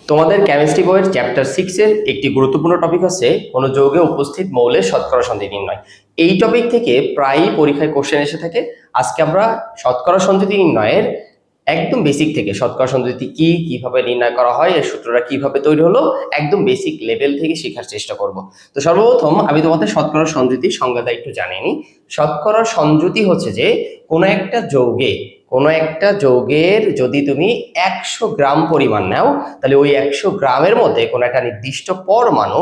তোমাদের কেমিস্ট্রি বইয়ের চ্যাপ্টার 6 এর একটি গুরুত্বপূর্ণ টপিক হচ্ছে কোন যৌগে উপস্থিত মৌলের শতকরা সন্ধি নির্ণয়। এই টপিক থেকে প্রায়ই পরীক্ষায় কোশ্চেন এসে থাকে। আজকে আমরা শতকরা সন্ধি নির্ণয়ের একদম বেসিক থেকে শতকরা সন্ধি কি, কিভাবে নির্ণয় করা হয়, এর সূত্রটা কিভাবে তৈরি হলো, একদম বেসিক লেভেল থেকে শেখার চেষ্টা করব। তো সর্বপ্রথম আমি তোমাদের শতকরা সংযুতির সংজ্ঞাটা একটু জানিয়ে নিই। শতকরা সংযুতি হচ্ছে যে কোনো একটা যৌগের যদি তুমি 100 গ্রাম পরিমাণ নাও, তাহলে ওই 100 গ্রামের মধ্যে কোনো একটা নির্দিষ্ট পরমাণু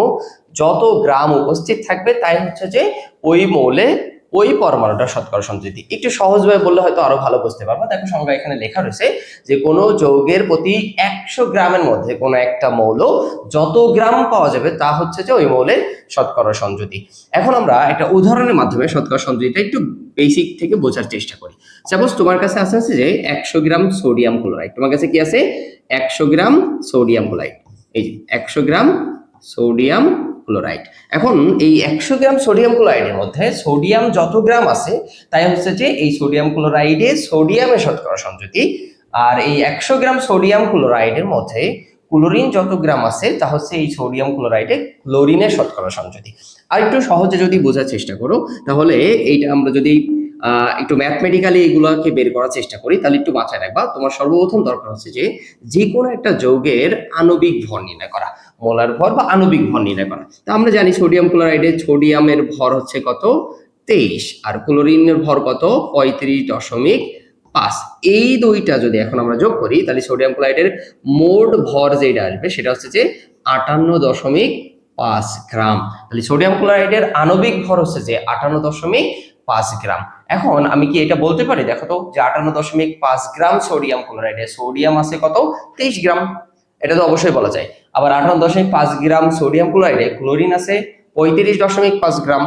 যত গ্রাম উপস্থিত থাকবে তাই হচ্ছে যে ওই মৌলে ওই পরমাণুটা শতকরা সংযুতি। একটু সহজভাবে বললে হয়তো আরো ভালো বুঝতে পারবো। দেখো সংজ্ঞা এখানে লেখা রয়েছে যে কোনো যৌগের প্রতি 100 গ্রামের মধ্যে কোনো একটা মৌল যত গ্রাম পাওয়া যাবে তা হচ্ছে যে ওই মৌলের শতকরা সংযুতি। এখন আমরা একটা উদাহরণের মাধ্যমে শতকরা সংযুতিটা একটু বেসিক থেকে বোঝার চেষ্টা করি। সাপোজ তোমার কাছে আছে যে 100 গ্রাম সোডিয়াম ক্লোরাইড। তোমার কাছে কি আছে? 100 গ্রাম সোডিয়াম ক্লোরাইড। এই যে 100 গ্রাম সোডিয়াম ক্লোরাইড। এখন এই 100 গ্রাম সোডিয়াম ক্লোরাইডের মধ্যে সোডিয়াম যত গ্রাম আছে তাই হচ্ছে যে এই সোডিয়াম ক্লোরাইডে সোডিয়ামের শতকরা সংযুতি। আর এই 100 গ্রাম সোডিয়াম ক্লোরাইডের মধ্যে ক্লোরিন যত গ্রাম আছে তা হচ্ছে এই সোডিয়াম ক্লোরাইডে ক্লোরিনের শতকরা সংযুতি। আর একটু সহজে যদি বোঝার চেষ্টা করো তাহলে এইটা আমরা যদি একটু ম্যাথমেটিক্যালি এগুলোকে বের করার চেষ্টা করি তাহলে একটু মাথায় রাখবা। তোমার সর্বপ্রথম দরকার হচ্ছে যে কোনো একটা যৌগের আণবিক ভর নির্ণয় করা, মোলার ভর বা আণবিক ভর নির্ণয় করা। তা আমরা জানি সোডিয়াম ক্লোরাইডে সোডিয়ামের ভর হচ্ছে কত? 23, আর ক্লোরিনের ভর কত? 35.5। এই দুইটা যদি এখন আমরা যোগ করি তাহলে সোডিয়াম ক্লোরাইডের মোট ভর যেটা আসবে সেটা হচ্ছে যে 58.5 গ্রাম। তাহলে সোডিয়াম ক্লোরাইডের আণবিক ভর হচ্ছে যে 58.5 গ্রাম। এখন আমি কি এটা বলতে পারি? দেখো তো যে 58.5 গ্রাম সোডিয়াম ক্লোরাইডে সোডিয়াম আছে কত? 23 গ্রাম। এটা তো অবশ্যই বলা যায়। আবার 58.5 গ্রাম সোডিয়াম ক্লোরাইডে ক্লোরিন আছে 35.5 গ্রাম।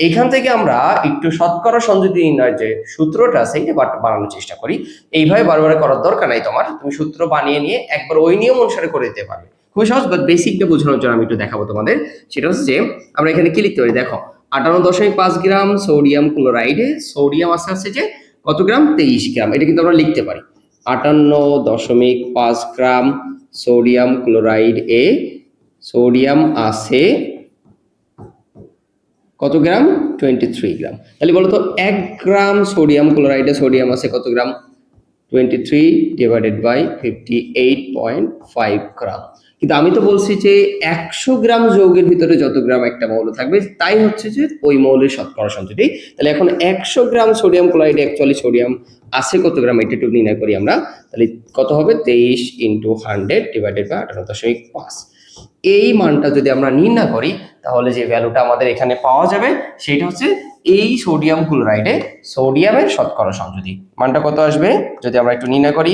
এখান থেকে আমরা একটু শতকরা সংযুতি নির্ণয়ের যে সূত্রটা আছে এটা বানানোর চেষ্টা করি। এইভাবে বারবার করার দরকার নাই তোমার, তুমি সূত্র বানিয়ে নিয়ে একবার ওই নিয়ম অনুসারে করে দিতে পারবে। খুবই সহজ, বাট বেসিকটা বোঝানোর জন্য আমি একটু দেখাবো তোমাদের। সেটা হচ্ছে যে আমরা এখানে কি লিখতে পারি? দেখো 58.5 গ্রাম সোডিয়াম ক্লোরাইডে সোডিয়াম আছে যে কত গ্রাম? 23 গ্রাম। এটা কিন্তু আমরা লিখতে পারি 58.5 গ্রাম সোডিয়াম ক্লোরাইড এ সোডিয়াম আছে কত গ্রাম? 23 গ্রাম। তাহলে বলতো 1 গ্রাম সোডিয়াম ক্লোরাইডে সোডিয়াম আছে কত গ্রাম? 23 ডিভাইডেড বাই 58.5 গ্রাম। কিন্তু আমি তো বলছি যে 100 গ্রাম যৌগের ভিতরে যত গ্রাম একটা মৌল থাকবে তাই হচ্ছে যে ওই মৌলের শতকরা সংযুতি। তাহলে এখন 100 গ্রাম সোডিয়াম ক্লোরাইডে অ্যাকচুয়ালি সোডিয়াম আছে কত গ্রাম এটা একটু নির্ণয় করি আমরা। তাহলে কত হবে? 23 × 100 ডিভাইডেড বাই 58.5। এই মানটা যদি আমরা নির্ণয় করি তাহলে যে ভ্যালুটা আমাদের এখানে পাওয়া যাবে সেটা হচ্ছে এই সোডিয়াম ক্লোরাইডে সোডিয়ামের শতকরা সংযুতি। মানটা কত আসবে যদি আমরা একটু নির্ণয় করি?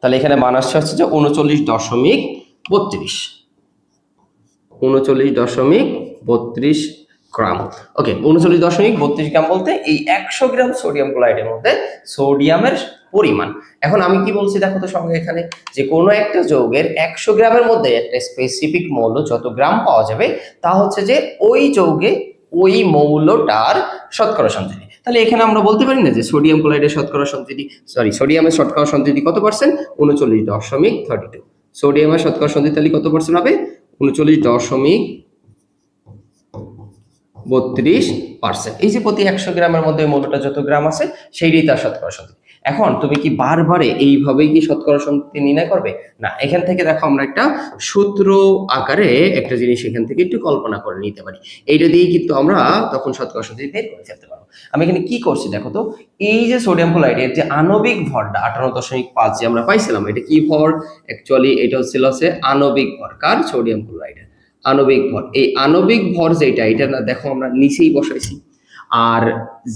তাহলে এখানে মান আসছে হচ্ছে যে 39.32 গ্রাম। ওকে, 39.32 গ্রাম বলতে এই 100 গ্রাম সোডিয়াম ক্লোরাইডের মধ্যে সোডিয়ামের পরিমাণ। এখন আমি কি বলছি দেখো তো সঙ্গে এখানে যে কোনো একটা যৌগের 100 গ্রামের মধ্যে একটা স্পেসিফিক মৌল যত গ্রাম পাওয়া যাবে তা হচ্ছে যে ওই যৌগে ওই মৌলটার শতকরা সংযুতি। তাহলে এখানে আমরা বলতে পারি না যে সোডিয়াম ক্লোরাইডের শতকরা সংযুতি, সোডিয়ামের শতকরা সংযুতি কত পার্সেন্ট? 39.32। সোডিয়ামের শতকরা সংযুতি তাহলে কত পার্সেন্ট হবে? 39.32%। এই যে প্রতি 100 গ্রামের মধ্যে মৌলটা যত গ্রাম আছে সেইটাই তার শতকরা সংযুতি। এখন তুমি কি বারবারে এইভাবেই কি শতকরা সংযুতি নির্ণয় করবে? না, এখান থেকে দেখো আমরা একটা সূত্র আকারে একটা জিনিস এখান থেকে একটু কল্পনা করে নিতে পারি। এইটা দিয়ে কিন্তু আমরা তখন শতকরা সংযুতি বের করে ফেলতে পারবো। আমি এখানে কি করছি দেখো তো, এই যে সোডিয়াম ক্লোরাইডের যে আণবিক ভরটা 58.5 যে আমরা পাইছিলাম, এটা কি ভর? অ্যাকচুয়ালি এটা হচ্ছে আণবিক ভর। কার? সোডিয়াম ক্লোরাইডের আণবিক ভর। এই আণবিক ভর যেটা, এটা না দেখো আমরা নিচেই বসাইছি। আর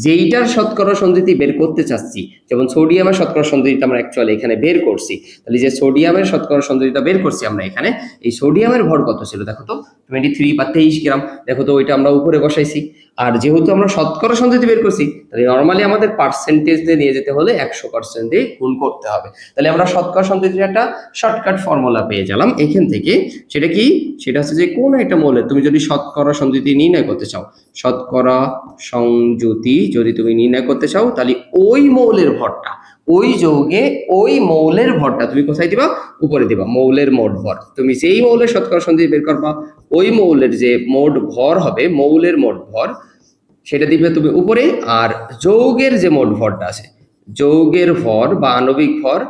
যেইটার শতকরা সংযুতি বের করতে চাচ্ছি, যেমন সোডিয়ামের শতকরা সংযুতিটা আমরা অ্যাকচুয়ালি এখানে বের করছি, তাহলে যে সোডিয়ামের শতকরা সংযুতিটা বের করছি আমরা এখানে, এই সোডিয়ামের ভর কত ছিল দেখো তো? 23 বা 23 গ্রাম। দেখো তো ওইটা আমরা উপরে বসাইছি। আর যেহেতু আমরা শতকরা সংযুতি বের করছি তাহলে নর্মালি আমাদের পার্সেন্টেজ দিয়ে নিয়ে যেতে হলে 100% দিয়ে গুণ করতে হবে। তাহলে আমরা শতকরা সংযুতির একটা শর্টকাট ফর্মুলা পেয়ে গেলাম এখান থেকে। সেটা কি? সেটা হচ্ছে যে কোন একটা মৌলের তুমি যদি শতকরা সংযুতি নির্ণয় করতে চাও, শতকরা সংযুতি যদি তুমি নির্ণয় করতে চাও তাহলে ওই মৌলের ভরটা, ওই যৌগে ওই মৌলের ভরটা তুমি কোথায় দিবা? উপরে দিবা। মৌলের মোট ভর, তুমি যেই মৌলের শতকরা সন্ধি বের করবা ওই মৌলের যে মোট ভর হবে, মৌলের মোট ভর সেটা দিবে তুমি উপরে। আর যৌগের যে মোট ভরটা আছে, যৌগের ভর বা আণবিক ভর,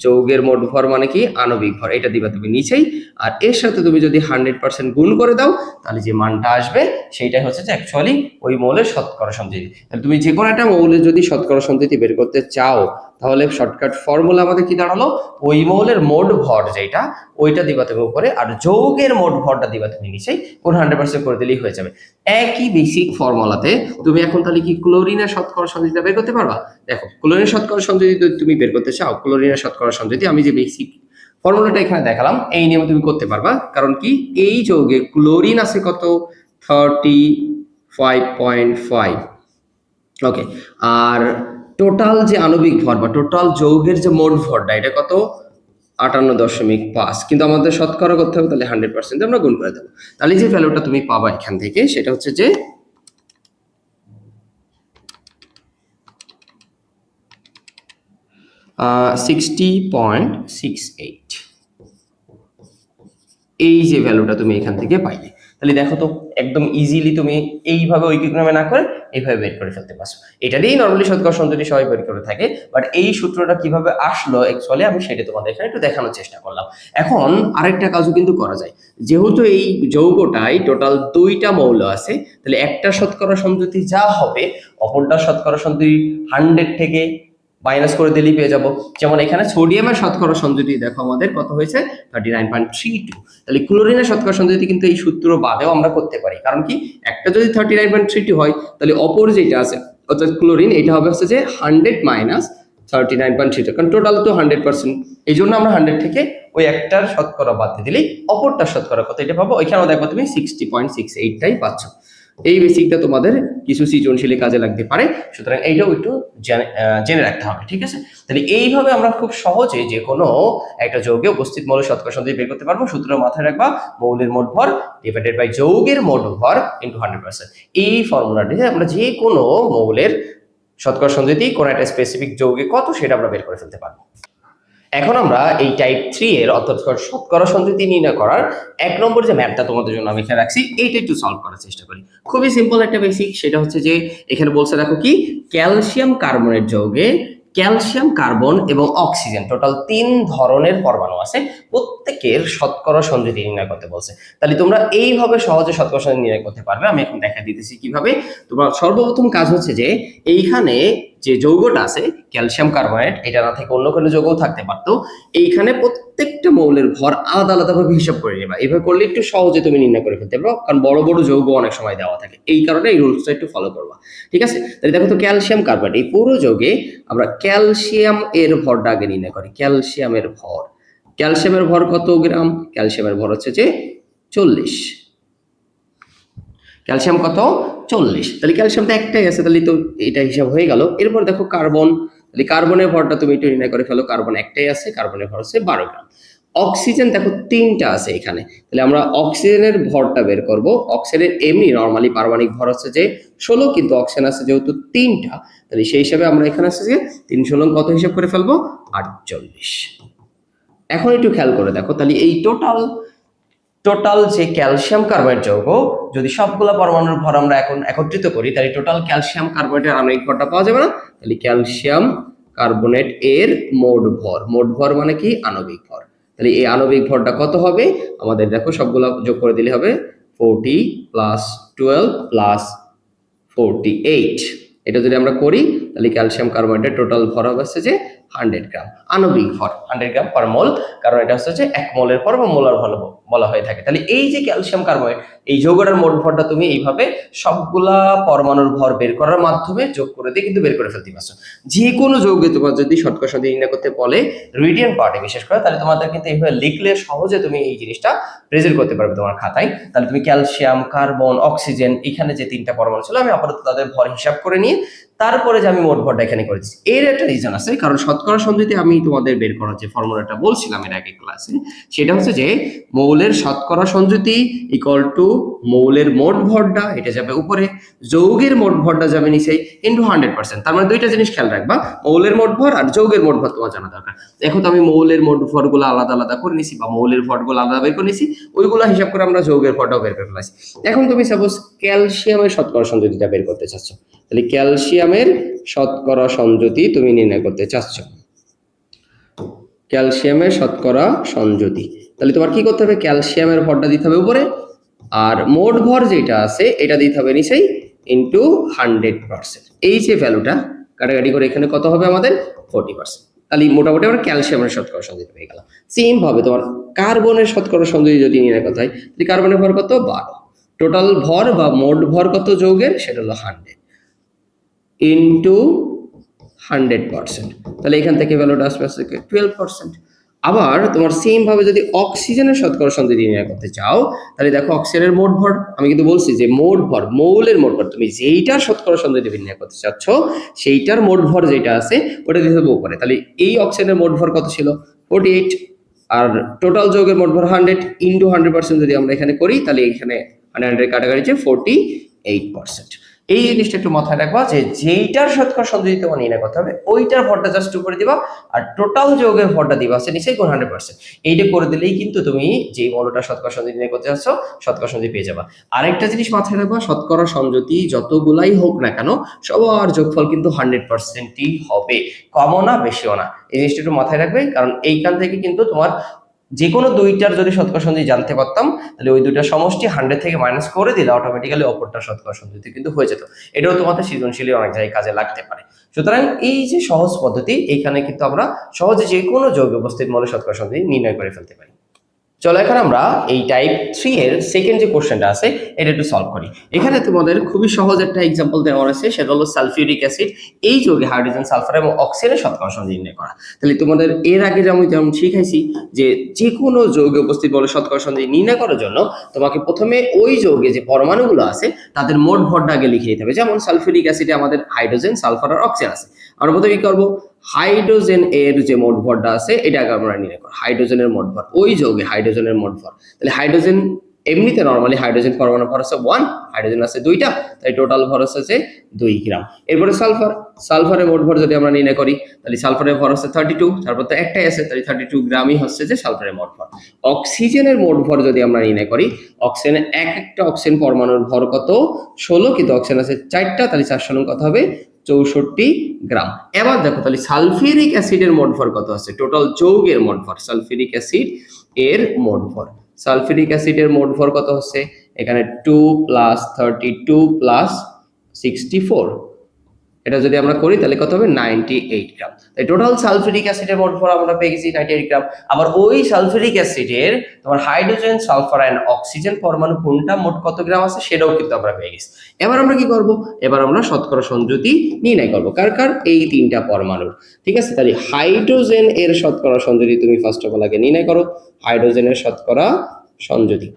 যৌগের মোট ভর মানে কি আণবিক ভর, এটা দিবা তুমি নিচেই। আর এর সাথে তুমি যদি 100% গুণ করে দাও তাহলে যে মানটা আসবে সেইটাই হচ্ছে যে অ্যাকচুয়ালি ওই মৌলের শতকরা সঞ্চিতি। তাহলে তুমি যে কোনো একটা মৌলের যদি শতকরা সঞ্চিতি বের করতে চাও তাহলে শর্টকাট ফর্মুলা আমাদের কি দাঁড়ালো, ওই মৌলের মোট ভর যেটা ওইটা দিবা তুমি উপরে, আর যৌগের মোট ভরটা দিবা তুমি নিচেই, কোন 100% করে দিলেই হয়ে যাবে। একই বেসিক ফর্মুলাতে তুমি এখন তাহলে কি ক্লোরিনের শতকরা সঞ্চিতিটা বের করতে পারবা? দেখো ক্লোরিনের শতকরা সঞ্চিতি যদি তুমি বের করতে চাও, ক্লোরিনের শতকরা সঞ্চিতি আমি যে বেসিক ফর্মুলাটা এখানে দেখালাম এই নিয়মে তুমি করতে পারবা। কারণ কি এই যৌগে ক্লোরিন আছে কত, 35.5। ওকে, আর টোটাল যে আণবিক ভর বা টোটাল যৌগের যে মোট ভরটা এটা কত, 58.5। কিন্তু আমাদের শতকরা করতে হবে, তাহলে 100% আমরা গুণ করে দেবো। তাহলে যে ভ্যালুটা তুমি পাবা এখান থেকে সেটা হচ্ছে যে 60.68। এই যে ভ্যালুটা তুমি এখান থেকে পাইলে, তাহলে দেখো তো একদম ইজিলি তুমি এইভাবে ঐকিকক্রমে না করে এইভাবে বের করে ফেলতে পারছো। এটা দিয়েই নরমালি শতকরা সঞ্চিতি সবাই বের করে থাকে, বাট এই সূত্রটা কিভাবে আসলো অ্যাকচুয়ালি আমি সেটা তোমাদের এখানে একটু দেখানোর চেষ্টা করলাম। এখন আরেকটা কাজও কিন্তু করা যায়, যেহেতু এই যৌগটাই টোটাল 2টা মৌল আছে, তাহলে একটা শতকরা সঞ্চিতি যা হবে অপরটা শতকরা সঞ্চিতি 100 থেকে মাইনাস করে দিলেই পেয়ে যাবো। যেমন এখানে সোডিয়ামের শতকরা সঞ্চিতি দেখো আমাদের কত হয়েছে, 39.32। তাহলে ক্লোরিনের শতকরা সঞ্চিতি কিন্তু এই সূত্র বাদেও আমরা করতে পারি। কারণ কি একটা যদি 39.32 হয় তাহলে অপর যেটা আছে অর্থাৎ ক্লোরিন, এটা হবে হচ্ছে যে 100 মাইনাস 39.32, কারণ টোটাল তো 100%। এই জন্য আমরা 100 থেকে ওই একটার শতকরা বাদ দিয়ে দিলেই অপরটার শতকরা কত এটা পাবো। এখানেও দেখো তুমি 60.68টাই পাচ্ছ। এই বেসিকটা তোমাদের কিছু সৃজনশীল কাজে লাগতে পারে, সুতরাং এইটাও একটু জেনে রাখতে হবে, ঠিক আছে? তাহলে এইভাবে আমরা খুব সহজে যে কোনো একটা যৌগে উপস্থিত মৌলের শতকরা সঞ্চিতি বের করতে পারবো। সূত্র মাথায় রাখবা, মৌলের মোট ভর ডিভাইডেড বাই যৌগের মোট ভর ইনটু 100%। এই ফর্মুলাটিতে আমরা যে কোনো মৌলের শতকরা সঞ্চিতি কোন একটা স্পেসিফিক যৌগে কত সেটা আমরা বের করে ফেলতে পারবো। এখন আমরা এই টাইপ 3 এর অর্থাৎ শতকরা সঞ্চিতি নির্ণয় করার 1 নম্বর যে ম্যাথটা তোমাদের জন্য আমি এখানে রাখছি এইটা একটু সলভ করার চেষ্টা করি। খুবই সিম্পল একটা বেসিক, সেটা হচ্ছে যে এখানে বলছে দেখো কি ক্যালসিয়াম কার্বনেট যৌগে ক্যালসিয়াম, কার্বন এবং অক্সিজেন টোটাল 3 ধরনের পরমাণু আছে, প্রত্যেকের শতকরা সঞ্চিতি নির্ণয় করতে বলছে। তাহলে তোমরা এইভাবে সহজে শতকরা সঞ্চিতি নির্ণয় করতে পারবে। আমি এখন দেখা দিতেছি কিভাবে। তোমার সর্বপ্রথম কাজ হচ্ছে যে এইখানে যে যৌগটা আছে ক্যালসিয়াম কার্বনেট, এটা না থেকে অন্য কোনো যৌগও থাকতে পারতো। এইখানে প্রত্যেকটা মৌলের ভর আলাদা আলাদাভাবে হিসাব করে নেবা। এইভাবে করলে একটু সহজে তুমি নির্ণয় করে ফেলতে পারো, কারণ বড় বড় যৌগ অনেক সময় দেওয়া থাকে, এই কারণে এই রুলসটা একটু ফলো করবা, ঠিক আছে? তাহলে দেখো তো ক্যালসিয়াম কার্বনেট, এই পুরো যৌগে আমরা ক্যালসিয়াম এর ভরটা আগে নির্ণয় করি। ক্যালসিয়ামের ভর, ক্যালসিয়ামের ভর কত গ্রাম? ক্যালসিয়ামের ভর হচ্ছে যে 40। ক্যালসিয়াম কত? 40। তাহলে ক্যালসিয়ামটা একটাই আছে, তাহলে তো এটা হিসাব হয়ে গেল। এরপর দেখো কার্বন, তাহলে কার্বনের ভরটা তুমি একটু নির্ণয় করে ফেলো। কার্বন একটাই আছে, কার্বনের ভর হচ্ছে 12 গ্রাম। অক্সিজেন দেখো 3টা আছে এখানে, তাহলে আমরা অক্সিজেনের ভরটা বের করব। অক্সিজেনের এমনি নরমালি পারমাণবিক ভর হচ্ছে যে 16, কিন্তু অক্সিজেন আছে যেহেতু 3টা, তাহলে সেই হিসাবে আমরা এখানে আছে যে 3 16 কত হিসাব করে ফেলবো? 48। এখন একটু খেয়াল করে দেখো, তাহলে এই টোটাল যে ক্যালসিয়াম কার্বনেট যৌগ যদি সবগুলা পরমাণুর ভর আমরা এখন একত্রিত করি তাহলে টোটাল ক্যালসিয়াম কার্বনেটের আণবিক ভরটা পাওয়া যাবে না? তাহলে ক্যালসিয়াম কার্বনেট এর মোট ভর মানে কি আণবিক ভর। তাহলে এই আণবিক ভরটা কত হবে আমাদের? দেখো সবগুলা যোগ করে দিলে হবে 40 প্লাস 12 প্লাস 48। এটা যদি আমরা করি তাহলে ক্যালসিয়াম কার্বনেটের টোটাল ভর হবে যে 100 গ্রাম। আণবিক ভর 100 গ্রাম পার মোল, কারণ এটা হচ্ছে যে 1 মোলের পর বা মোলার ভর বলা হয়ে থাকে। তাহলে এই যে ক্যালসিয়াম কার্বনেট এই যৌগটার মোট ভরটা তুমি এইভাবে সবগুলা পরমাণুর ভর বের করার মাধ্যমে যোগ করে দিয়ে কিন্তু বের করে ফেলতে পারছো। যে কোনো যৌগে তোমার যদি শতকরা সঞ্চিতি নির্ণয় করতে বলে রিডিয়ান পার্টে বিশেষ করে, তাহলে তোমাদের কিন্তু এইভাবে লিখলে সহজে তুমি এই জিনিসটা প্রেজেন্ট করতে পারবে তোমার খাতায়। তাহলে তুমি ক্যালসিয়াম, কার্বন, অক্সিজেন এখানে যে 3টা পরমাণু ছিল আমি আপাতত তাদের ভর হিসাব করে নিয়ে তারপরে যে আমি মোট ভরটা এখানে করে দিচ্ছি। এর একটা রিজন আছে, কারণ শতকরা সঞ্চিতি আমি তোমাদের বের করার যে ফর্মুলাটা বলছিলাম এর আগে ক্লাসে, সেটা হচ্ছে যে মৌলের শতকরা সঞ্চিতি ইকুয়াল টু মৌলের মোট ভরটা, এটা যাবে উপরে, যৌগের মোট ভরটা যাবে নিচে ইনটু 100%। তার মানে দুইটা জিনিস খেয়াল রাখবা, মৌলের মোট ভর আর যৌগের মোট ভর তোমার জানা দরকার। এখন তো আমি মৌলের মোট ভরগুলো আলাদা আলাদা করে নিছি বা মৌলের ভরগুলো আলাদা বের করে নিছি, ওইগুলো হিসাব করে আমরা যৌগের ভরটাও বের করে ফেলাইছি। এখন তুমি সাপোজ ক্যালসিয়ামের শতকরা সংযুতিটা বের করতে চাচ্ছ, তাহলে ক্যালসিয়ামের শতকরা সংযুতি তুমি নির্ণয় করতে চাচ্ছ, ক্যালসিয়ামের শতকরা সংযুতি, তাহলে তোমার কি করতে হবে, ক্যালসিয়ামের ভরটা দিতে হবে উপরে, আর মোট ভর যেটা আছে এটা দিতে হবে নিচেই ইনটু 100%। এই যে ভ্যালুটা কাটাকাটি করে এখানে কত হবে আমাদের 40%। তাহলে মোটামুটি আমরা ক্যালসিয়ামের শতকরা সংযুতি পেয়ে গেলাম। সেম ভাবে তোমার কার্বনের শতকরা সংযুতি যদি নির্ণয় করতে হয়, তাহলে কার্বনের ভর কত 12, টোটাল ভর বা মোট ভর কত যৌগের, সেটা হলো 100 ইনটু 100%। তাহলে এখান থেকে ভ্যালুটা আসবে 12%। আবার তোমার সেম ভাবে যদি অক্সিজেনের শতকরা সংযুতি নির্ণয় করতে চাও, তাহলে দেখো অক্সিজেনের মোট ভর, আমি কিন্তু বলছি যে মোট ভর, মৌলের মোট ভর, তুমি যেইটার শতকরা সংযুতি নির্ণয় করতে চাচ্ছ সেইটার মোট ভর যেটা আছে ওটা দিতে হবে উপরে। তাহলে এই অক্সিজেনের মোট ভর কত ছিল 48, আর টোটাল যৌগের মোট ভর 100 ইনটু 100% যদি আমরা এখানে করি, তাহলে এখানে 100 কাটাকাটি 48%। এই জিনিসটা একটু মাথায় রাখবা যে যেইটার শতকরা সংযুতি তোমার নির্ণয় করতে হবে ওইটার ভরটা জাস্ট উপরে দিবা, আর টোটাল যৌগের ভরটা দিবা আছে নিচে গুণ 100%। এইটা করে দিলেই কিন্তু তুমি যে মৌলটা শতকরা সংযুতি নির্ণয় করতে যাচ্ছ শতকরা সংযুতি পেয়ে যাবা। আরেকটা জিনিস মাথায় রাখবা, শতকরা সংযুতি যতগুলাই হোক না কেন সবার যোগফল কিন্তু 100%ই হবে, কমও না বেশিও না। এই জিনিসটা একটু মাথায় রাখবে, কারণ এইখান থেকে কিন্তু তোমার যে কোনো দুইটার যদি শতকরা সংযুতি জানতে পারতাম, তাহলে ওই দুইটার সমষ্টি 100 থেকে মাইনাস করে দিলে অটোমেটিক্যালি অপরটা শতকরা সংযুতি কিন্তু হয়ে যেত। এটাও তোমাদের সৃজনশীলে অনেক জায়গায় কাজে লাগতে পারে। সুতরাং এই যে সহজ পদ্ধতি, এইখানে কিন্তু আমরা সহজে যে কোনো যৌগ উপস্থিত মৌলের শতকরা সংযুতি নির্ণয় করে ফেলতে পারি। চলো এখন আমরা এই টাইপ 3 এর সেকেন্ড যে কোশ্চেনটা আছে এটা একটু সলভ করি। এখানে তোমাদের খুবই সহজ একটা এক্সাম্পল দেওয়া আছে, সেটা হলো সালফিউরিক অ্যাসিড, এই যৌগে হাইড্রোজেন, সালফার এবং অক্সিজেনের শতকরা সংযুতি নির্ণয় করা। তাহলে তোমাদের এর আগে যেমন শিখাইছি যে যে কোনো যৌগে উপস্থিত মৌলের শতকরা সংযুতি নির্ণয় করার জন্য তোমাকে প্রথমে ওই যৌগে যে পরমাণুগুলো আছে তাদের মোট ভরটা আগে লিখে নিতে হবে। যেমন সালফিউরিক অ্যাসিডে আমাদের হাইড্রোজেন, সালফার আর অক্সিজেন আছে। আমরা প্রথমে কি করবো, হাইড্রোজেন এর যে মোট ভরটা আছে এটা আগে আমরা নির্ণয় করব, হাইড্রোজেনের মোট ভর, ওই যৌগে হাইড্রোজেনের মোট ভর। তাহলে হাইড্রোজেন এমনিতে নরমালি হাইড্রোজেন পরমাণু ভর আছে 1, হাইড্রোজেন আছে 2টা, তাই টোটাল ভর আছে 2 গ্রাম। এরপরে সালফার, সালফারের মোট ভর যদি আমরা নির্ণয় করি, তাহলে সালফারের ভর আছে 32, তারপর তো একটাই আছে, তাই 32 গ্রামই হচ্ছে যে সালফারের মোট ভর। অক্সিজেনের মোট ভর যদি আমরা নির্ণয় করি, অক্সিজেনের একটা অক্সিজেন পরমাণুর ভর কত 16, কিন্তু অক্সিজেন আছে 4টা, তাহলে 4 সমান কত হবে 64 গ্রাম। এবার দেখো তাহলে সালফিউরিক অ্যাসিডের মোট ভর কত আছে, টোটাল যৌগের মোট ভর, সালফিউরিক অ্যাসিড এর মোট ভর, সালফিউরিক অ্যাসিডের মোট ভর কত হচ্ছে এখানে 2 + 32 + 64, এটা যদি আমরা করি তাহলে কত হবে 98 গ্রাম। তাই টোটাল সালফিউরিক অ্যাসিডের মোট ভর আমরা পেয়ে গেছি 98 গ্রাম। আবার ওই সালফিউরিক অ্যাসিডের তোমার হাইড্রোজেন, সালফার এন্ড অক্সিজেন পরমাণু কোনটা মোট কত গ্রাম আছে সেটাও কিন্তু আমরা পেয়ে গেছি। এবার আমরা কি করব, এবার আমরা শতকরা সংযুতি নির্ণয় করব কার কার, এই তিনটা পরমাণুর। ঠিক আছে, তাহলে হাইড্রোজেন এর শতকরা সংযুতি তুমি ফার্স্ট অফ অল আগে নির্ণয় করো, হাইড্রোজেনের শতকরা সংযুতি।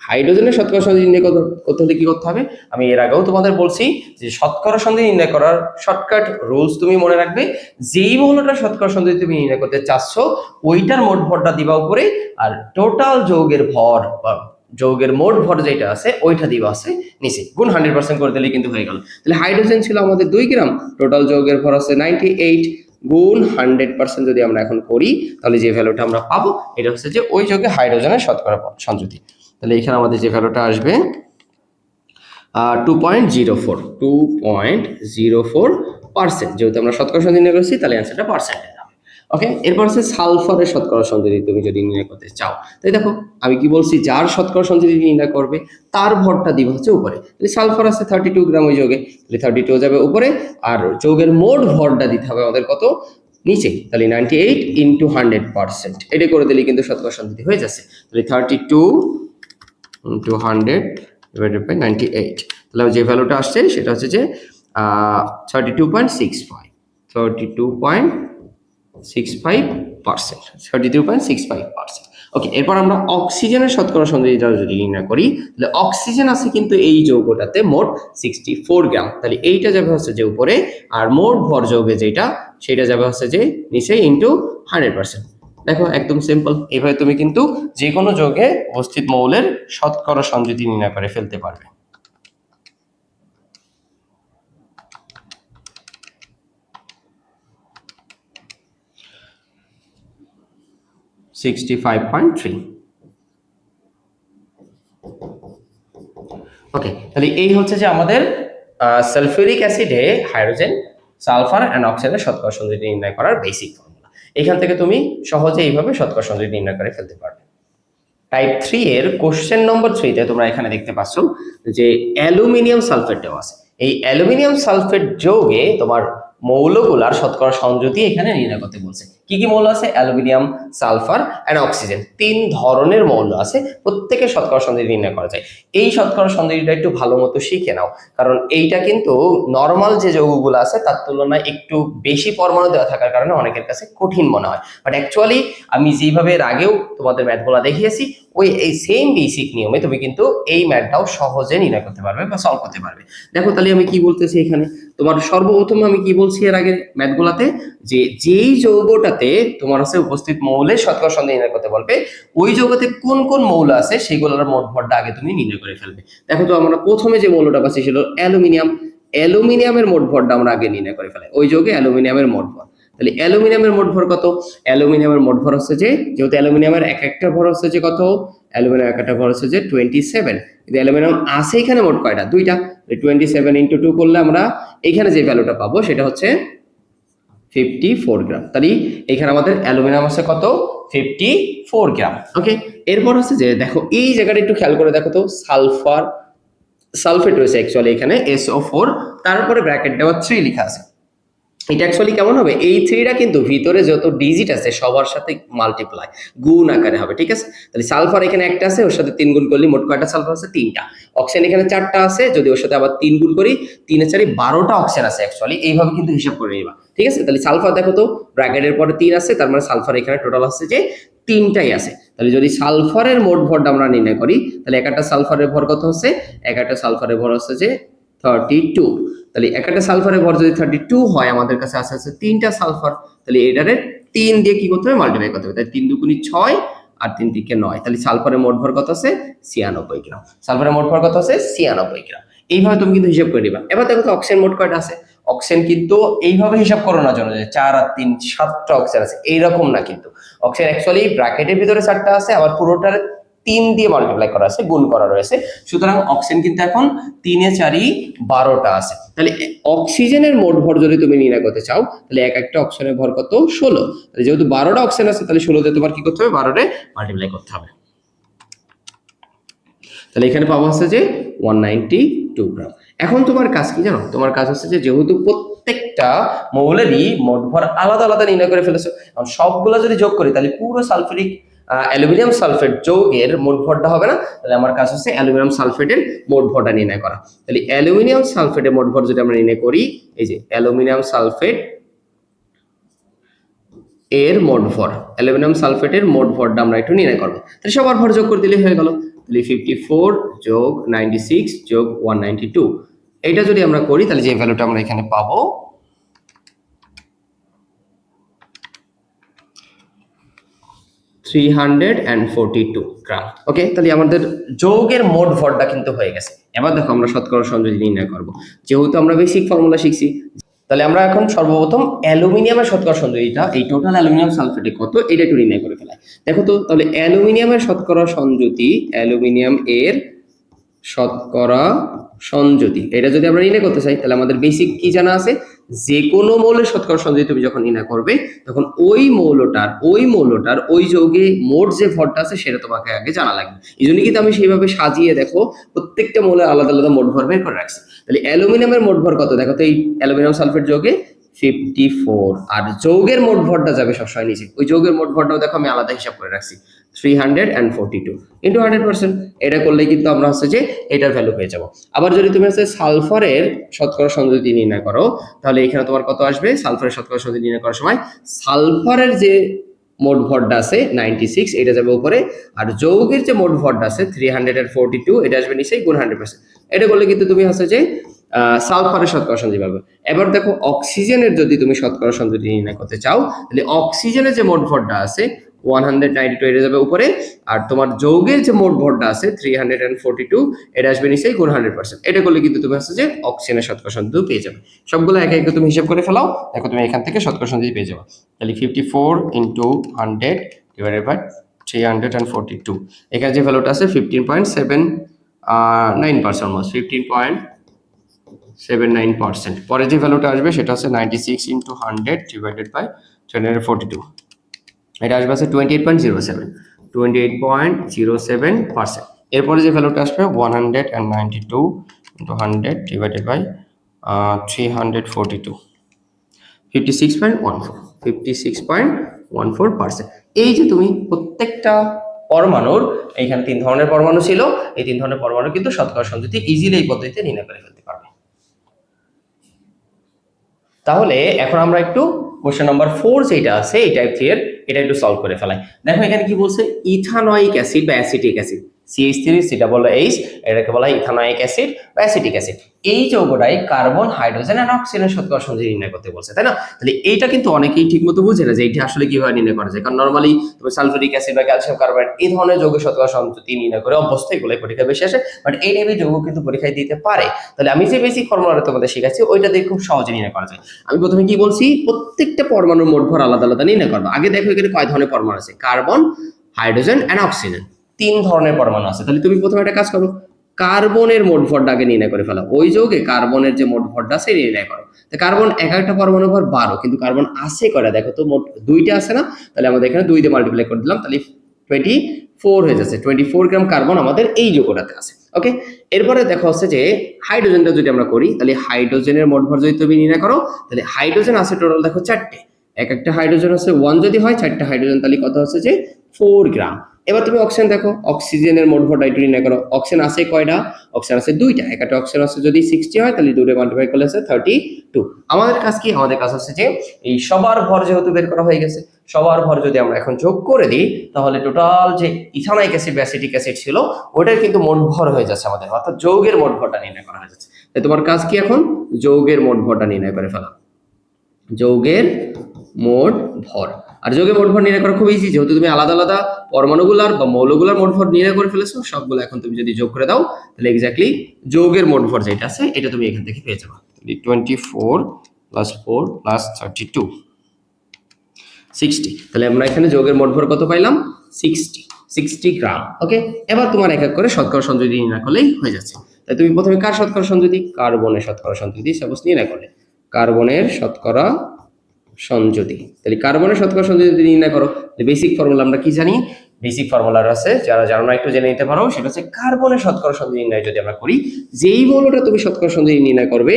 হাইড্রোজেনের শতকরা সংযুতি নির্ণয় করতে হলে কি করতে হবে, আমি এর আগেও তোমাদের বলছি যে শতকরা সংযুতি নির্ণয় করার শর্টকাট রুলস তুমি মনে রাখবে। যেই মৌলটা শতকরা সংযুতি তুমি নির্ণয় করতে চাচ্ছ ওইটার মোট ভরটা দিবা উপরে, আর টোটাল যৌগের ভর বা যৌগের মোট ভর যেটা আছে ওইটা দিবা আছে নিচে, গুণ 100% করে দিলে কিন্তু হয়ে গেল। তাহলে হাইড্রোজেন ছিল আমাদের 2 গ্রাম, টোটাল যৌগের ভর আছে 98, গুণ 100% যদি আমরা এখন করি তাহলে যে ভ্যালুটা আমরা পাবো এটা হচ্ছে যে ওই যৌগে হাইড্রোজেনের শতকরা সংযুতি। তাহলে এখানে আমাদের যে ভ্যালুটা আসবে 2.04%, যেহেতু আমরা শতকরা সংযুতি নির্ণয় করছি তাহলে অ্যান্সারটা পার্সেন্টে যাবে। ওকে, এরপর হচ্ছে সালফারের শতকরা সংযুতি তুমি যদি নির্ণয় করতে চাও, তাই দেখো আমি কি বলছি, যার শতকরা সংযুতি নির্ণয় করবে তার ভরটা দিবা হচ্ছে উপরে। তাহলে সালফার আছে 32 গ্রাম ওই যৌগে, তাহলে 32 যাবে উপরে, আর যৌগের মোট ভরটা দিতে হবে আমাদের কত নিচে, তাহলে 98 × 100%, এটা করে দিলে কিন্তু শতকরা সংযুতি হয়ে যাচ্ছে। তাহলে 32 × 100 divided by 98, তাহলে যে ভ্যালুটা আসছে সেটা হচ্ছে যে 32.65, 32.65%। ওকে, এরপর আমরা অক্সিজেনের শতকরা সংযোজিতা যদি নির্ণয় করি, তাহলে অক্সিজেন আছে কিন্তু এই যৌগটাতে মোট 64 গ্রাম, তাহলে এইটা যাবে হচ্ছে যে উপরে, আর মোট ভর যৌগে যেটা সেটা যাবে হচ্ছে যে নিচে ইনটু 100%। দেখো একদম সিম্পল, এইভাবে তুমি কিন্তু যে কোনো যৌগে উপস্থিত মৌলের শতকরা সংযোজিত নির্ণয় করে ফেলতে পারবে। ওকে, তাহলে এই হচ্ছে যে আমাদের সালফিউরিক অ্যাসিডে হাইড্রোজেন, সালফার এন্ড অক্সিজেনের শতকরা সংযোজিত নির্ণয় করার বেসিক ফর্মুলা। এখান থেকে তুমি সহজে এইভাবে শতকরা সংযোজিত নির্ণয় করে ফেলতে পারবে। টাইপ 3 এর কোশ্চেন নম্বর 3 তে তোমরা এখানে দেখতে পাচ্ছ যে অ্যালুমিনিয়াম সালফেট দেওয়া আছে। এই অ্যালুমিনিয়াম সালফেট যৌগে তোমার মৌলগুলার শতকরা সংযোজিত এখানে নির্ণয় করতে বলছে। কি কি মৌল আছে? অ্যালুমিনিয়াম, সালফার এন্ড অক্সিজেন, তিন ধরনের মৌল আছে, প্রত্যেকের শতকরা সংযোজিত নির্ণয় করা যায়। এই শতকরা সংযোজিতটা একটু ভালো মতো শিখে নাও, কারণ এইটা কিন্তু নর্মাল যে যৌগগুলো আছে তার তুলনায় একটু বেশি পরমাণু দেওয়া থাকার কারণে অনেকের কাছে কঠিন মনে হয়, বাট অ্যাকচুয়ালি আমি যেভাবে এর আগেও তোমাদের ম্যাথগুলো দেখিয়েছি ওই এই সেম বেসিক নিয়মে তুমি কিন্তু এই ম্যাথটাও সহজে নির্ণয় করতে পারবে বা সলভ করতে পারবে। দেখো তাহলে আমি কি বলতেছি এখানে, তোমার সর্বপ্রথম আমি কি বলছি এর আগে ম্যাথগুলাতে, যে যেই যৌগটাতে তোমার হচ্ছে উপস্থিত মৌলের শতকরা সংযোজিত নির্ণয় করতে বলবে, ওই যৌগতে কোন কোন মৌল আছে সেগুলোর মোট ভরটা আগে তুমি নির্ণয় করে ফেলবে। দেখো তো আমরা প্রথমে যে মৌলটা পাচ্ছি ছিল অ্যালুমিনিয়াম, অ্যালুমিনিয়ামের মোট ভরটা আমরা আগে নির্ণয় করে ফেলাই, ওই যৌগে অ্যালুমিনিয়ামের মোট ভর। তাহলে অ্যালুমিনিয়ামের মোট ভর কত? অ্যালুমিনিয়ামের মোট ভর হচ্ছে যে, যেহেতু অ্যালুমিনিয়ামের এক একটা ভর হচ্ছে যে কত, অ্যালুমিনিয়াম এক একটা ভর হচ্ছে যে 27, কিন্তু অ্যালুমিনিয়াম আছে এখানে মোট কয়টা? দুইটা। 27 ইনটু 2 করলে আমরা এখানে যে ভ্যালুটা পাবো সেটা হচ্ছে 54 গ্রাম। তাহলে এখানে আমাদের অ্যালুমিনিয়াম আছে কত? 54 গ্রাম। ওকে, এরপর হচ্ছে যে দেখো এই জায়গাটা একটু খেয়াল করে দেখো তো, সালফার সালফেট রয়েছে অ্যাকচুয়ালি এখানে SO4, তারপরে ব্র্যাকেট দেওয়া 3 লেখা আছে। এটা অ্যাকচুয়ালি কেমন হবে? এই 3টা কিন্তু ভিতরে যত ডিজিট আছে সবার সাথে মাল্টিপ্লাই, গুণ আকারে হবে, ঠিক আছে? তাহলে সালফার এখানে একটা আছে, ওর সাথে 3 গুণ করলে মোট কয়টা সালফার আছে? 3টা। অক্সিজেন এখানে 4টা আছে, যদি ওর সাথে আবার 3 গুণ করি 3 এর 4 12টা অক্সিজেন আছে অ্যাকচুয়ালি, এইভাবে কিন্তু হিসাব করে নিবা, ঠিক আছে? তাহলে সালফার দেখো তো ব্র্যাকেটের পরে 3 আছে, তার মানে সালফার এখানে টোটাল আছে যে 3টাই আছে। তাহলে যদি সালফারের মোট ভরটা আমরা নির্ণয় করি, তাহলে একটা সালফারের ভর কত হচ্ছে? একটা সালফারের ভর হচ্ছে যে 32। তাহলে একটা সালফারের ভর যদি 32 হয়, আমাদের কাছে আছে 3টা সালফার, তাহলে এটারে 3 দিয়ে কি করতে হবে? মাল্টিপ্লাই করতে হবে। তাই 3 দুগুণী 6 আর 3 তিনকে 9, তাহলে সালফারের মোট ভর কত আছে? 96 গ্রাম। সালফারের মোট ভর কত আছে? 96 গ্রাম। এইভাবে তুমি কিন্তু হিসাব করে নিবা। এবার দেখো তো অক্সিজেন মোট কয়টা আছে? অক্সিজেন কিন্তু এইভাবে হিসাব করো না জন্য যে 4 আর 3 7টা অক্সিজেন আছে, এইরকম না কিন্তু। অক্সিজেন অ্যাকচুয়ালি ব্র্যাকেটের ভিতরে 4টা আছে, আবার পুরোটার 3 দিয়ে মাল্টিপ্লাই করা আছে, গুণ করা রয়েছে। সুতরাং অক্সিজেন কিন্তু এখন 3 এ 4 12টা আছে। তাহলে অক্সিজেনের মোট ভর যদি তুমি নির্ণয় করতে চাও, তাহলে একটা অক্সিজেনের ভর কত? 16। তাহলে যেহেতু 12টা অক্সিজেন আছে, তাহলে 16 দিয়ে তোমার কি করতে হবে? 12 রে মাল্টিপ্লাই করতে হবে। তাহলে এখানে পাবো হচ্ছে যে 192 গ্রাম। এখন তোমার কাজ কি জানো? তোমার কাজ হচ্ছে যে, যেহেতু প্রত্যেকটা মৌলেরই মোট ভর আলাদা আলাদা নির্ণয় করে ফেলেছো, এখন সবগুলো যদি যোগ করি তাহলে পুরো সালফিউরিক অ্যালুমিনিয়াম সালফেট যৌগের মোট ভরটা হবে না। তাহলে আমার কাজ হচ্ছে অ্যালুমিনিয়াম সালফেটের মোট ভরটা নির্ণয় করা। তাহলে অ্যালুমিনিয়াম সালফেটের মোট ভর যদি আমরা নির্ণয় করি, এই যে অ্যালুমিনিয়াম সালফেট এর মোট ভর, অ্যালুমিনিয়াম সালফেটের মোট ভরটা আমরা একটু নির্ণয় করবো। তাহলে সবার ভর যোগ করে দিলে হয়ে গেল। তাহলে 54 যোগ 96 যোগ 192, এটা যদি আমরা করি তাহলে যে ভ্যালুটা আমরা এখানে পাবো 342 গ্রাম। ওকে, তাহলে আমাদের যৌগের মোট ভরটা কিন্তু হয়ে গেছে। এবার দেখো আমরা শতকরা সংযোজিত নির্ণয় করব, যেহেতু আমরা বেসিক ফর্মুলা শিখছি। তাহলে আমরা এখন সর্বপ্রথম অ্যালুমিনিয়ামের শতকরা সংযোজিত, এই টোটাল অ্যালুমিনিয়াম সালফেটে কত এটা একটু নির্ণয় করে ফেলাই। দেখো তো, তাহলে অ্যালুমিনিয়ামের শতকরা সংযুতি, অ্যালুমিনিয়াম এর শতকরা সংযুতি, এটা যদি আমরা নির্ণয় করতে চাই, তাহলে আমাদের বেসিক কি জানা আছে? যে কোনো মৌলের শতকরা সংযুতি তুমি যখন নির্ণয় করবে, তখন ওই মৌলটার ওই যৌগে মোট যে ভরটা আছে সেটা তোমাকে আগে জানা লাগবে। এই জন্য কিন্তু আমি সেইভাবে সাজিয়ে দেখো প্রত্যেকটা মৌলের আলাদা আলাদা মোট ভর বের করে রাখছি। তাহলে অ্যালুমিনিয়ামের মোট ভর কত? দেখো তো, এই অ্যালুমিনিয়াম সালফেট যৌগে 54, আর যৌগের মোট ভরটা যাবে সবসময় নিচে, ওই যৌগের মোট ভরটাও দেখো আমি আলাদা হিসাব করে রাখছি, 342 ইন্টু 100%। এটা করলে কিন্তু আমরা হচ্ছে যে এটার ভ্যালু পেয়ে যাবো। আবার যদি তুমি হচ্ছে সালফারের শতকরা সংযোজিত নির্ণয় করো, তাহলে এখানে তোমার কত আসবে? সালফারের শতকরা সংযোজিত নির্ণয় করার সময় সালফারের যে মোট ভরটা আছে 96, এটা যাবে উপরে। আর যৌগের যে মোট ভরটা আছে 342, এটা আসবে নিচে গুণ 100%। এটা করলে কিন্তু তুমি হচ্ছে যে সালফারের শতকরা সন্ধি পাবে। এবার দেখো অক্সিজেনের যদি তুমি শতকরা সন্ধি নির্ণয় করতে চাও, তাহলে অক্সিজেনের যে মোট ভরটা আছে 192, এটা যাবে উপরে। আর তোমার যৌগের যে মোট ভরটা আছে 342, এটা আসবে নিচে গুণ 100%। এটা করলে কিন্তু তুমি হচ্ছে যে অক্সিজেনের শতকরা সন্ধি পেয়ে যাবে। সবগুলো একে একে তুমি হিসাব করে ফেলাও, দেখো তুমি এখান থেকে শতকরা সন্ধি পেয়ে যাবে। তাহলে 54 × 100 ডিভাইডেড বাই 342, এখানে যে ভ্যালুটা আছে 15.79%, অলমোস্ট 15.79%। পরে যে ভ্যালুটা আসবে সেটা হচ্ছে 96 × 100 ডিভাইডেড বাই 342, এটা আসবে আছে 28.07%। এরপরে যে ভ্যালুটা আসবে 192 × 100 ডিভাইডেড বাই 342, 56.14%। এই যে তুমি প্রত্যেকটা পরমাণুর, এইখানে 3 ধরনের পরমাণু ছিল, এই 3 ধরনের পরমাণু কিন্তু শতকরা সন্ধি ইজিলি এই পদ্ধতিতে নির্ণয় করে ফেলতে পারবে। তাহলে এখন আমরা একটু কোশ্চেন নাম্বার 4 যেটা আছে এই টাইপ 3 এর, এটা একটু সলভ করে ফেলাই। দেখো এখানে কি বলছে, ইথানয়িক অ্যাসিড বা অ্যাসিটিক অ্যাসিড, CH3COOH, এটাকে বলা হয় ইথানয়িক অ্যাসিড বা অ্যাসিটিক অ্যাসিড। এই যৌগটাই কার্বন, হাইড্রোজেন আর অক্সিজেনের শতকরা সন্ধি নির্ণয় করতে বলছে, তাই না? তাহলে এইটা কিন্তু অনেকেই ঠিকমতো বুঝে না যে এইটা আসলে কিভাবে নির্ণয় করা যায়, কারণ নরমালি তুমি সালফিউরিক অ্যাসিড বা ক্যালসিয়াম কার্বনেট এই ধরনের যৌগের শতকরা সন্ধি নির্ণয় করে অভ্যস্ত, এগুলো পরীক্ষায় বেশি আসে, বাট এই টাইপের যৌগ কিন্তু পরীক্ষায় দিতে পারে। তাহলে আমি যে বেসিক ফর্মুলাটা তোমাদের শিখাচ্ছি ওইটা দিয়ে খুব সহজে নির্ণয় করা যায়। আমি প্রথমে কি বলছি, প্রত্যেকটা পরমাণুর মোট ভর আলাদা আলাদা নির্ণয় করবো। আগে দেখো এখানে কয় ধরনের পরমাণু আছে, কার্বন, হাইড্রোজেন এন্ড অক্সিজেন, 3 ধরনের পরমাণু আছে। তাহলে তুমি প্রথমে একটা কাজ করো, কার্বনের মোট ভরটা আগে নির্ণয় করে ফেলো। ওই যৌগে কার্বনের যে মোট ভরটা আছে নির্ণয় করো। তো কার্বন এক একটা পরমাণু ভর 12, কিন্তু কার্বন আছে কয়টা দেখো তো, মোট 2টা আছে না? তাহলে আমাদের এখানে 2 দিয়ে মাল্টিপ্লাই করে দিলাম, তাহলে 24 হয়ে যাচ্ছে। 24 গ্রাম কার্বন আমাদের এই যৌগটাতে আছে। ওকে, এরপরে দেখো হচ্ছে যে হাইড্রোজেনটা যদি আমরা করি, তাহলে হাইড্রোজেনের মোট ভর যদি তুমি নির্ণয় করো, তাহলে হাইড্রোজেন আছে টোটাল দেখো 4টে, এক একটা হাইড্রোজেন আছে 1 যদি হয় 4টা হাইড্রোজেন, তাহলে কত হচ্ছে যে 4 গ্রাম। এবার তুমি অক্সিজেন দেখো, অক্সিজেনের মোট ভরটা একটু নির্ণয় করো। অক্সিজেন আছে কয়টা, অক্সিজেন আছে 2টা, একটা অক্সিজেন আছে যদি 60 হয় তাহলে 2 দিয়ে মাল্টিপ্লাই করলে আছে 32। আমাদের কাজ কি, আমাদের কাজ হচ্ছে যে এই সবার ভর যেহেতু বের করা হয়ে গেছে, সবার ভর যদি আমরা এখন যোগ করে দিই, তাহলে টোটাল যে ইথানয়িক অ্যাসিড বা অ্যাসিটিক অ্যাসিড ছিল ওটার কিন্তু মোট ভর হয়ে যাচ্ছে আমাদের, অর্থাৎ যৌগের মোট ভরটা নির্ণয় করা হয়ে যাচ্ছে। তাই তোমার কাজ কি এখন, যৌগের মোট ভরটা নির্ণয় করে ফেলা, যৌগের মোট ভর। আর যৌগের মোট ভর নির্ণয় করা খুব ইজি, যেহেতু তুমি আলাদা আলাদা পরমাণুগুলার বা মৌলগুলার মোট ভর নির্ণয় করে ফেলেছো, সবগুলো এখন তুমি যদি যোগ করে দাও তাহলে এক্স্যাক্টলি যৌগের মোট ভর যেটা আছে এটা তুমি এখান থেকে পেয়ে যাবে। 24 + 4 + 32, 60। তাহলে আমরা এখানে যৌগের মোট ভর কত পাইলাম, 60 গ্রাম। ওকে, এবার তোমার এক এক করে শতকরা সন্ধি নির্ণয় করলেই হয়ে যাচ্ছে। তাই তুমি প্রথমে কার শতকরা সন্ধি, কার্বনের শতকরা সন্ধি সাপোজ নির্ণয় করলে, কার্বনের শতকরা সংযুতি। তাহলে কার্বনের শতকরা সংযুতি যদি নির্ণয় করো, বেসিক ফর্মুলা আমরা কি জানি, বেসিক ফর্মুলা আছে, যারা জানো না একটু জেনে নিতে পারো, সেটা হচ্ছে কার্বনের শতকরা সংযুতি নির্ণয় যদি আমরা করি, যেই মৌলটা তুমি শতকরা সংযুতি নির্ণয় করবে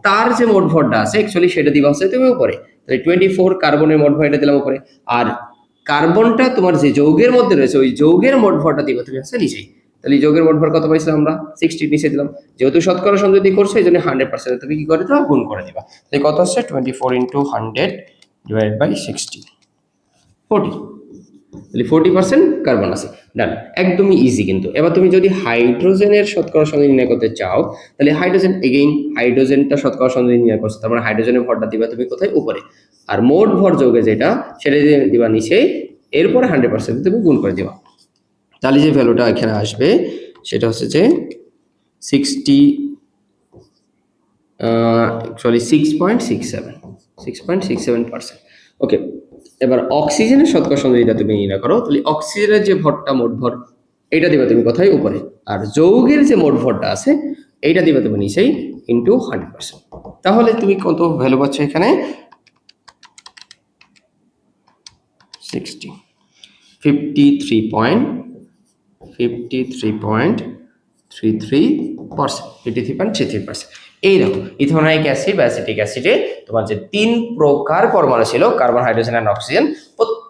তার যে মোট ভরটা আছে অ্যাকচুয়ালি সেটা দিবা হচ্ছে তুমি উপরে। তাহলে 24 কার্বনের মোট ভর এটা দিলাম উপরে, আর কার্বনটা তোমার যে যৌগের মধ্যে রয়েছে ওই যৌগের মোট ভরটা দিবা তুমি হচ্ছে নিচেই। তাহলে যৌগের মোট ভর কত পাইছিলাম আমরা, 60 নিচে দিলাম। যেহেতু শতকরা সংযুতি করছে এই জন্য 100% তুমি কি করে দিবা, গুণ করে দিবা। তাহলে কত হচ্ছে 24 × 100 ডিভাইডেড বাই 60, 40। তাহলে 40% কার্বন আছে, ডান, একদমই ইজি। কিন্তু এবার তুমি যদি হাইড্রোজেনের শতকরা সংযুতি নির্ণয় করতে চাও, তাহলে হাইড্রোজেন এগেইন, হাইড্রোজেনটা শতকরা সংযুতি নির্ণয় করছে, তার মানে হাইড্রোজেনের ভরটা দিবা তুমি কোথায়, উপরে। আর মোট ভর যৌগে যেটা সেটা দিবা নিচে, এরপরে 100% তুমি গুণ করে দিবা। তাহলে যে ভ্যালুটা এখানে আসবে সেটা হচ্ছে যে 6.67%। ওকে, এবার অক্সিজেনের শতকরা সংযুতিটা তুমি নির্ণয় করো, তাহলে অক্সিজেনের যে ভরটা মোট ভর এটা দিবা তুমি কোথায়, উপরে। আর যৌগের যে মোট ভরটা আছে এইটা দিবা তুমি নিচেই ইনটু 100%। তাহলে তুমি কত ভ্যালু পাচ্ছ এখানে, 60, 53.33%। এই দেখো ইথানয়িক অ্যাসিড বা অ্যাসিটিক অ্যাসিডে তোমার যে 3 প্রকার পরমাণু ছিল, কার্বন, হাইড্রোজেন এন্ড অক্সিজেন,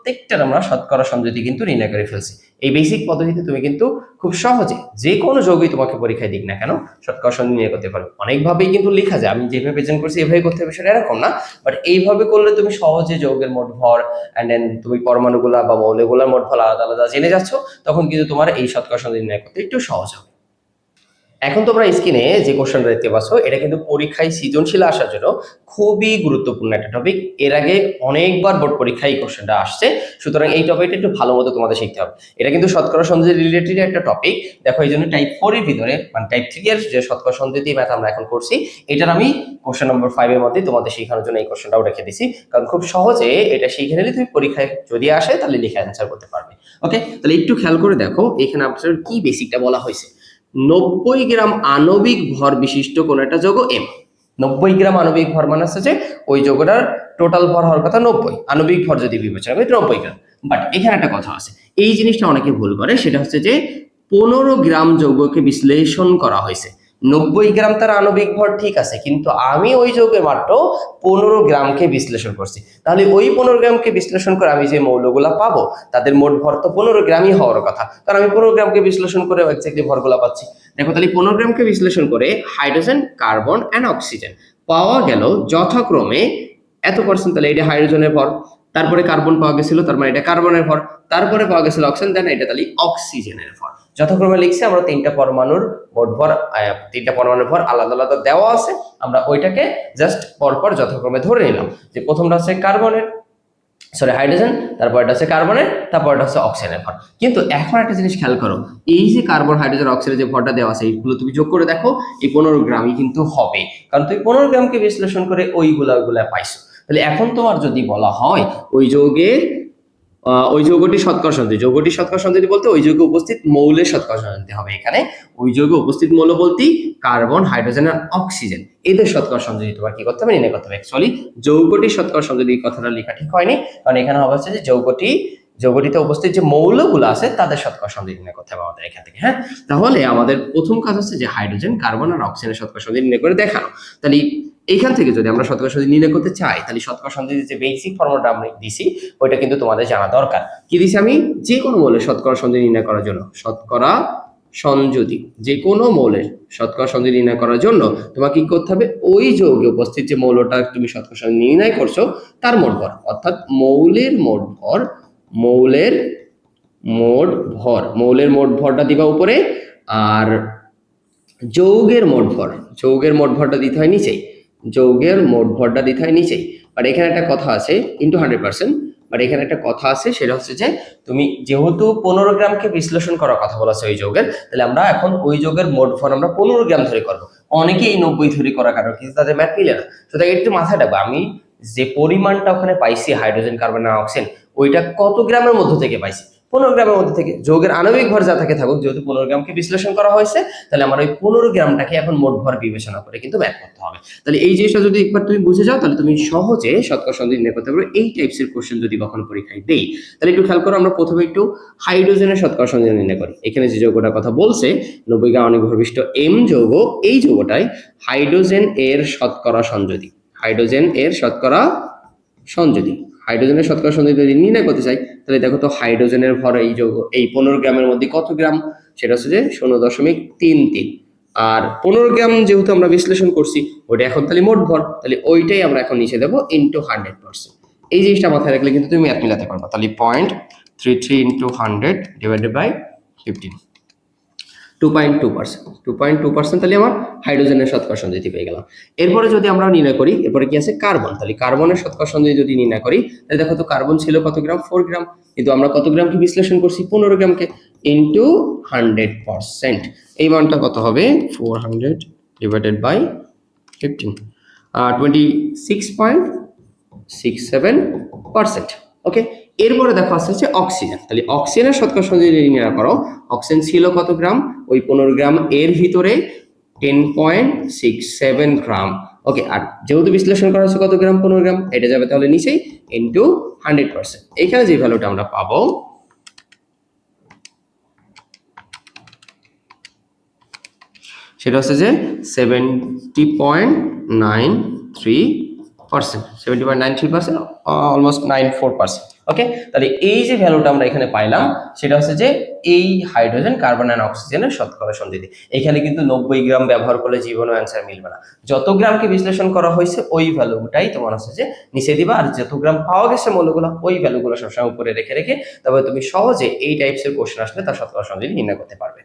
প্রত্যেকটার আমরা শতকরা সমযোজী কিন্তু নির্ণয় করে ফেলছি। এই বেসিক পদ্ধতিতে তুমি কিন্তু খুব সহজে যে কোনো যৌগই তোমাকে পরীক্ষায় দিক না কেন শতকরা সমযোজী নির্ণয় করতে পারো। অনেকভাবেই কিন্তু লেখা যায়, আমি যেভাবে প্রেজেন্ট করছি এভাবে করতে হবে সেটা এরকম না, বাট এইভাবে করলে তুমি সহজে যৌগের মোট ভর অ্যান্ড দেন তুমি পরমাণুগুলা বা মৌলগুলোর মোট ভর আলাদা আলাদা জেনে যাচ্ছ, তখন কিন্তু তোমার এই শতকরা সমযোজী নির্ণয় করতে একটু সহজ হবে। এখন তোমরা স্ক্রিনে যে কোশ্চেনটা দেখতে পাচ্ছ এটা কিন্তু পরীক্ষায় সৃজনশীল আসার জন্য খুবই গুরুত্বপূর্ণ একটা টপিক। এর আগে অনেকবার বোর্ড পরীক্ষায় এই কোশ্চেনটা আসছে, সুতরাং এই টপিকটা একটু ভালো মতো তোমাদের শিখতে হবে। এটা কিন্তু শতকরা সমযোজী রিলেটেড একটা টপিক। দেখো এই জন্য টাইপ 4 এর ভিতরে মানে টাইপ 3 এর যে শতকরা সমযোজী ম্যাথ আমরা এখন করছি, এটার আমি কোশ্চেন নম্বর 5 এর মধ্যে তোমাদের শেখানোর জন্য এই কোশ্চেনটাও রেখে দিছি, কারণ খুব সহজে এটা শিখে নিলে তুমি পরীক্ষায় যদি আসে তাহলে লিখে অ্যান্সার করতে পারবে। ওকে, তাহলে একটু খেয়াল করে দেখো এখানে আপনার কি বেসিকটা বলা হয়েছে। 90 গ্রাম আণবিক ভর বিশিষ্ট কোন একটা যৌগ এম। 90 গ্রাম আণবিক ভর মানে হচ্ছে যে ওই যৌগটার টোটাল ভর হওয়ার কথা 90, আণবিক ভর যদি বিবেচনা করি 90 গ্রাম। বাট এখানে একটা কথা আছে, এই জিনিসটা অনেকে ভুল করে, সেটা হচ্ছে যে 15 গ্রাম যৌগকে বিশ্লেষণ করা হয়েছে। 90 গ্রাম তার আণবিক ভর ঠিক আছে, কিন্তু আমি ওই যৌগের মাত্র 15 গ্রামকে বিশ্লেষণ করছি। তাহলে ওই 15 গ্রামকে বিশ্লেষণ করে আমি যে মৌলগুলা পাবো তাদের মোট ভর তো 15 গ্রামই হওয়ার কথা, কারণ আমি 15 গ্রামকে বিশ্লেষণ করে এক্স্যাক্টলি ভরগুলা পাচ্ছি। দেখো তাহলে 15 গ্রামকে বিশ্লেষণ করে হাইড্রোজেন, কার্বন অ্যান্ড অক্সিজেন পাওয়া গেল যথাক্রমে এত পার্সেন্ট। তাহলে এটা হাইড্রোজেনের ভর, তারপরে কার্বন পাওয়া গেছিল, তার মানে এটা কার্বনের ভর, তারপরে পাওয়া গেছিল অক্সিজেন, দেন এটা তাহলে অক্সিজেনের ভর। যথাক্রমে লিখছি আমরা তিনটা পরমাণুর মোট ভর, তিনটা পরমাণুর ভর আলাদা আলাদা দেওয়া আছে, আমরা ওইটাকে জাস্ট পরপর যথাক্রমে ধরে নিলাম যে প্রথমটা হচ্ছে কার্বনের, সরি হাইড্রোজেন, তারপর এটা হচ্ছে কার্বনের, তারপর এটা হচ্ছে অক্সিজেনের ভর। কিন্তু এখন একটা জিনিস খেয়াল করো, এই যে কার্বন, হাইড্রোজেন, অক্সিজেনের যে ভরটা দেওয়া আছে এইগুলো তুমি যোগ করে দেখো, এই 15 গ্রামই কিন্তু হবে, কারণ তুমি 15 গ্রামকে বিশ্লেষণ করে ওইগুলা পাইছো। তাহলে এখন তোমার যদি বলা হয় ওই যৌগের ওই যৌগটি শতকরা সমযোজী, যৌগটি শতকরা সমযোজী বলতে ওই যৌগে উপস্থিত মৌলের শতকরা সমযোজী হবে। এখানে ওই যৌগে উপস্থিত মৌল বলতেই কার্বন, হাইড্রোজেন আর অক্সিজেন, এদের শতকরা সমযোজী তোমার কি করতে হবে, নির্ণয় করতে হবে। অ্যাকচুয়ালি যৌগটি শতকরা সমযোজী কথাটা লেখা ঠিক হয়নি, কারণ এখানে হবে হচ্ছে যে যৌগটিতে উপস্থিত যে মৌলগুলো আছে তাদের শতকরা সমযোজী নির্ণয় করতে হবে আমাদের এখান থেকে। হ্যাঁ, তাহলে আমাদের প্রথম কাজ হচ্ছে যে হাইড্রোজেন, কার্বন আর অক্সিজেনের শতকরা সমযোজী নির্ণয় করে দেখানো। তাহলে এইখান থেকে যদি আমরা শতকরা সমযোজী নির্ণয় করতে চাই, তাহলে শতকরা সমযোজী যে বেসিক ফর্মুলাটা আমি দিছি ওইটা কিন্তু তোমাদের জানা দরকার। কি দিছি আমি? যে কোনো মৌলের শতকরা সমযোজী নির্ণয় করার জন্য, শতকরা সংযোজী যে কোনো মৌলের শতকরা সংযোজী নির্ণয় করার জন্য তোমাকে কি করতে হবে, ওই যৌগে উপস্থিত যে মৌলটা তুমি শতকরা সংযোজী নির্ণয় করছো তার মোট ভর, অর্থাৎ মৌলের মোট ভর, মৌলের মোট ভরটা দিবা উপরে, আর যৌগের মোট ভরটা দিতে হয় নিচেই, যৌগের মোট ভরটা দিতে হয় নিচেই। বাট এখানে একটা কথা আছে, ইনটু 100%। বাট এখানে একটা কথা আছে, সেটা হচ্ছে যে তুমি যেহেতু 15 গ্রামকে বিশ্লেষণ করার কথা বলা আছে ওই যৌগের, তাহলে আমরা এখন ওই যৌগের মোট ভর আমরা 15 গ্রাম ধরে করবো। অনেকেই 90 ধরে করার কারণ কিন্তু তাদের ম্যাথ মিলে না। সুতরাং একটু মাথায় রাখবো, আমি যে পরিমাণটা ওখানে পাইছি হাইড্রোজেন, কার্বন আর অক্সিজেন, ওইটা কত গ্রামের মধ্য থেকে পাইছি, 15 গ্রামের মধ্যে থেকে। যৌগের আণবিক ভর যা থাকে থাকুক, যেহেতু 15 গ্রামকে বিশ্লেষণ করা হয়েছে, তাহলে আমার ওই 15 গ্রামটাকে এখন মোট ভর বিবেচনা করে কিন্তু ম্যাথ করতে হবে। তাহলে এই জিনিসটা যদি একবার তুমি বুঝে যাও, তাহলে তুমি সহজে শতকরা সমযোজী নির্ণয় করতে পারবে। এই টাইপসের কোশ্চেন যদি কখনো পরীক্ষায় দেই, তাহলে একটু খেয়াল করো, আমরা প্রথমে একটু হাইড্রোজেনের শতকরা সমযোজী নির্ণয় করি। এখানে যে যৌগটার কথা বলছে 90 গ্রাম আণবিক ভর বিশিষ্ট এম যৌগ, এই যৌগটাই হাইড্রোজেন এর শতকরা সংযোজী, হাইড্রোজেন এর শতকরা সংযোজী। হাইড্রোজেনের শতকরা সংযোজী যদি নির্ণয় করতে চাই, তাহলে দেখো তো হাইড্রোজেনের ভর এই যৌগ এই 15 গ্রামের মধ্যে কত গ্রাম, সেটা হচ্ছে যে 0.33। আর 15 গ্রাম যেহেতু আমরা বিশ্লেষণ করছি ওইটা এখন তাহলে মোট ভর, তাহলে ওইটাই আমরা এখন নিচে দেবো ইনটু 100%। এই জিনিসটা মাথায় রাখলে কিন্তু তুমি ম্যাথ মিলাতে পারবা। তাহলে 0.33 ইনটু 100 ডিভাইডেড বাই 15, 2.2%, তাহলে আমার হাইড্রোজেনের শতকরা সংযোজী পেয়ে গেলাম। এরপরে যদি আমরা নির্ণয় করি, এরপরে কি আছে কার্বন, তাহলে কার্বনের শতকরা সংযোজী যদি নির্ণয় করি, তাহলে দেখো তো কার্বন ছিল কত গ্রাম, 4 গ্রাম, কিন্তু আমরা কত গ্রামকে বিশ্লেষণ করছি, 15 গ্রামকে, ইনটু 100%। এই মানটা কত হবে, 400 ডিভাইডেড বাই 15, 26.67%। ওকে, এরপরে দেখো আসছে হচ্ছে অক্সিজেন। তাহলে অক্সিজেনের শতকরা সংযোজী নির্ণয় করো, অক্সিজেন ছিল কত গ্রাম, ওই 15 গ্রাম এর ভিতরে 10.67 গ্রাম। ওকে, আর যেহেতু বিশ্লেষণ করা হচ্ছে কত গ্রাম, 15 গ্রাম, এটা যাবে তাহলে নিচেই ইনটু 100%। এখানে যে ভ্যালুটা আমরা পাবো সেটা হচ্ছে যে 70.93 পার্সেন্ট 70.93%, অলমোস্ট 94%। ওকে, তাহলে এই যে ভ্যালুটা আমরা এখানে পাইলাম সেটা হচ্ছে যে এই হাইড্রোজেন, কার্বন এন্ড অক্সিজেনের শতকরা সন্ধিতি। এখানে কিন্তু 90 গ্রাম ব্যবহার করলে জীবনও অ্যান্সার মিলবে না, যত গ্রামকে বিশ্লেষণ করা হয়েছে ওই ভ্যালুটাই তোমার হচ্ছে যে নিচে দিবা, আর যত গ্রাম পাওয়া গেছে মৌলগুলো ওই ভ্যালুগুলো সবসময় উপরে রেখে রেখে তবে তুমি সহজে এই টাইপসের কোশ্চেন আসলে তার শতকরা সন্ধিতি নির্ণয় করতে পারবে।